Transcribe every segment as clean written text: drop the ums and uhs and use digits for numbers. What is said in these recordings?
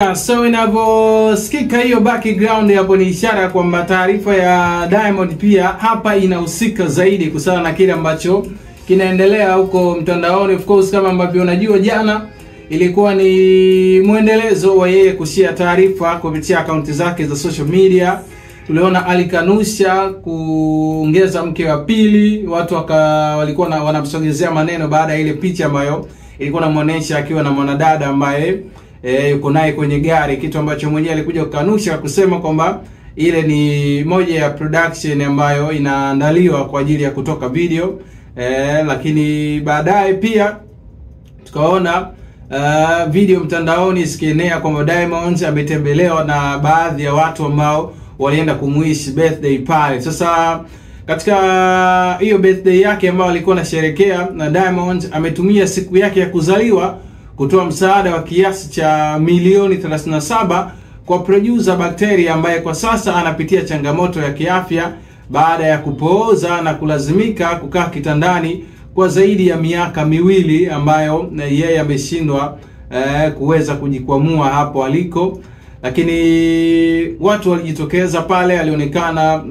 So inavyosikika hiyo background hapo ni ishara kwamba taarifa ya Diamond pia hapa inahusika zaidi kuhusiana na kile ambacho kinaendelea huko mtandaoni. Of course, kama ambavyo unajua, jana ilikuwa ni muendelezo wa yeye kushare taarifa kupitia akaunti zake za social media. Tuliona alikanusha kuongeza mke wa pili, watu walikuwa wanamsogezea maneno baada ya ile picha ambayo ilikuwa inamuonesha akiwa na mwanadada ambaye yuko naye kwenye gari, kitu ambacho mwenyewe alikuja kukanusha kusema kwamba ile ni moja ya production ambayo inaandaliwa kwa ajili ya kutoka video. Lakini baadaye pia tukaona video mtandaoni zikienea kwamba Diamond ametembelewa na baadhi ya watu ambao walienda kumuishi birthday pale. Sasa katika hiyo birthday yake ambayo alikuwa anasherehekea, na Diamond ametumia siku yake ya kuzaliwa kutoa msaada wa kiasi cha milioni 37 kwa producer Bacteria ambaye kwa sasa anapitia changamoto ya kiafya baada ya kupooza na kulazimika kukaa kitandani kwa zaidi ya miaka miwili, ambayo yeye ameshindwa kuweza kujikwamua hapo aliko. Lakini watu walijitokeza pale, alionekana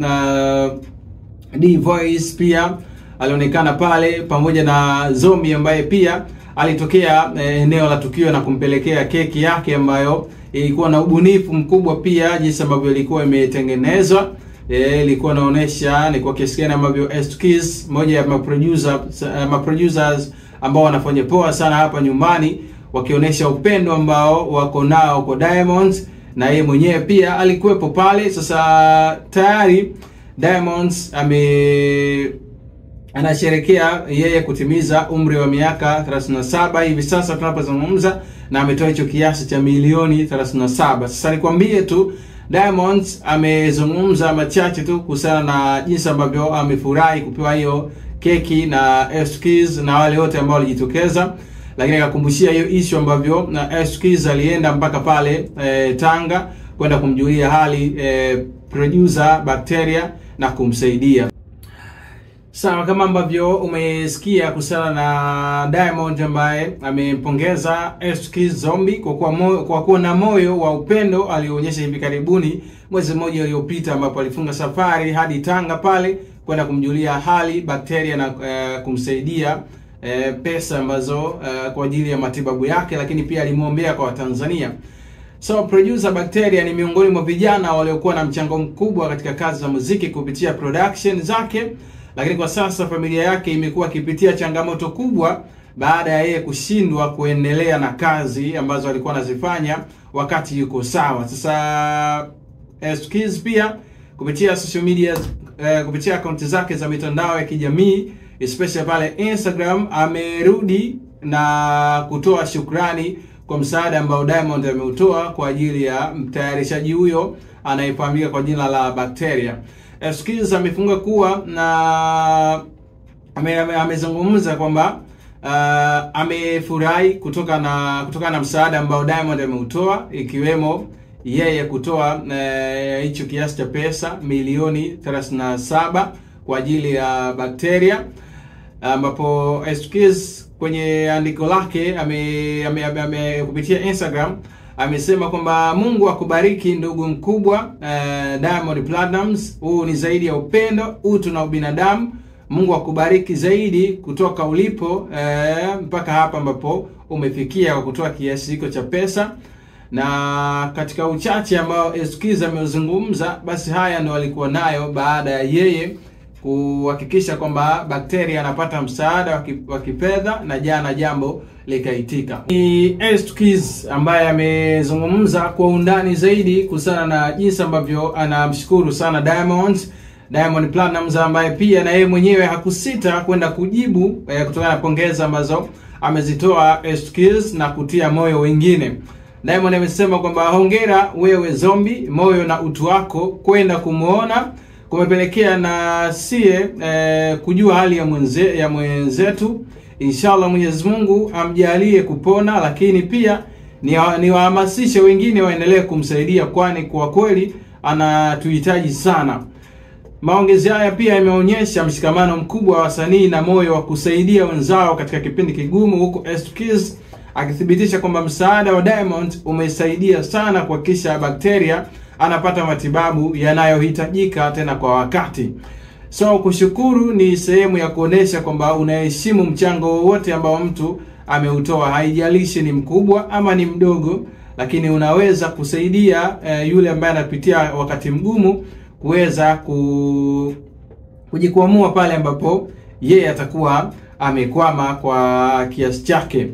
D-Voice pia alionekana pale pamoja na Zombie ambaye pia alitokea eneo la tukio na kumpelekea keki yake ambayo ilikuwa na ubunifu mkubwa pia, jinsi ambavyo ilikuwa imetengenezwa. Ilikuwa inaonyesha ni kwa kiasi gani ambavyo S2Kiss, moja ya producers ambao wanafanya poa sana hapa nyumbani, wakionyesha upendo ambao wako nao kwa Diamond, na yeye mwenyewe pia alikuwepo pale. Sasa tayari Diamond anasherehekea yeye kutimiza umri wa miaka 37 hivi sasa tunapozungumza, na ametoa hicho kiasi cha milioni 37. Sasa nikwambie tu, Diamond amezungumza machache tu kuhusiana na jinsi ambavyo amefurahi kupewa hiyo keki na S2Kiss na wale wote ambao walijitokeza, lakini akakumbushia hiyo issue ambavyo na S2Kiss alienda mpaka pale Tanga kwenda kumjulia hali producer Bacteria na kumsaidia. Sawa, kama ambavyo umesikia kuhusiana na Diamond ambaye amempongeza S2Kiss Zombie kwa kuwa na moyo wa upendo alionyesha hivi karibuni mwezi mmoja uliopita, ambapo alifunga safari hadi Tanga pale kwenda kumjulia hali Bacteria na kumsaidia pesa ambazo kwa ajili ya matibabu yake, lakini pia alimwombea kwa Watanzania. So producer Bacteria ni miongoni mwa vijana waliokuwa na mchango mkubwa katika kazi za muziki kupitia production zake, lakini kwa sasa familia yake imekuwa ikipitia changamoto kubwa baada ya yeye kushindwa kuendelea na kazi ambazo alikuwa anazifanya wakati yuko sawa. Sasa S2Kiss pia kupitia social media, kupitia akaunti zake za mitandao ya kijamii, especially pale Instagram, amerudi na kutoa shukrani kwa msaada ambao Diamond ameutoa kwa ajili ya mtayarishaji huyo anayefahamika kwa jina la Bacteria. S2Kiss amefunga kuwa na amezungumza kwamba amefurahi kutokana na msaada ambao Diamond ameutoa, ikiwemo yeye kutoa hicho kiasi cha pesa milioni 37 kwa ajili ya Bacteria, ambapo S2Kiss kwenye andiko lake kupitia Instagram amesema kwamba Mungu akubariki ndugu mkubwa Diamond Platnumz, huu ni zaidi ya upendo, utu na ubinadamu. Mungu akubariki zaidi kutoka ulipo mpaka hapa ambapo umefikia kwa kutoa kiasi hiko cha pesa. Na katika uchache ambao S2Kiss amezungumza, basi haya ndio alikuwa nayo baada ya yeye kuhakikisha kwamba Bacteria anapata msaada wa kifedha, na jana jambo likaitika. Ni S2Kiss ambaye amezungumza kwa undani zaidi kuhusiana na jinsi ambavyo anamshukuru sana Diamond Platnumz, ambaye pia na yeye mwenyewe hakusita kwenda kujibu kutokana na pongeza ambazo amezitoa S2Kiss na kutia moyo wengine. Diamond amesema kwamba hongera wewe Zombie, moyo na utu wako kwenda kumuona kumepelekea na sie kujua hali ya mwenzetu. Inshallah Mwenyezi Mungu amjalie kupona, lakini pia niwahamasishe wengine waendelee kumsaidia, kwani kwa kweli anatuhitaji sana. Maongezi haya pia yameonyesha mshikamano mkubwa wa wasanii na moyo wa kusaidia wenzao katika kipindi kigumu, huko S2Kiss akithibitisha kwamba msaada wa Diamond umesaidia sana kuhakikisha bakteria anapata matibabu yanayohitajika tena kwa wakati. So kushukuru ni sehemu ya kuonesha kwamba unaheshimu mchango wowote ambao mtu ameutoa, haijalishi ni mkubwa ama ni mdogo, lakini unaweza kusaidia yule ambaye anapitia wakati mgumu kuweza kujikwamua pale ambapo yeye atakuwa amekwama kwa kiasi chake.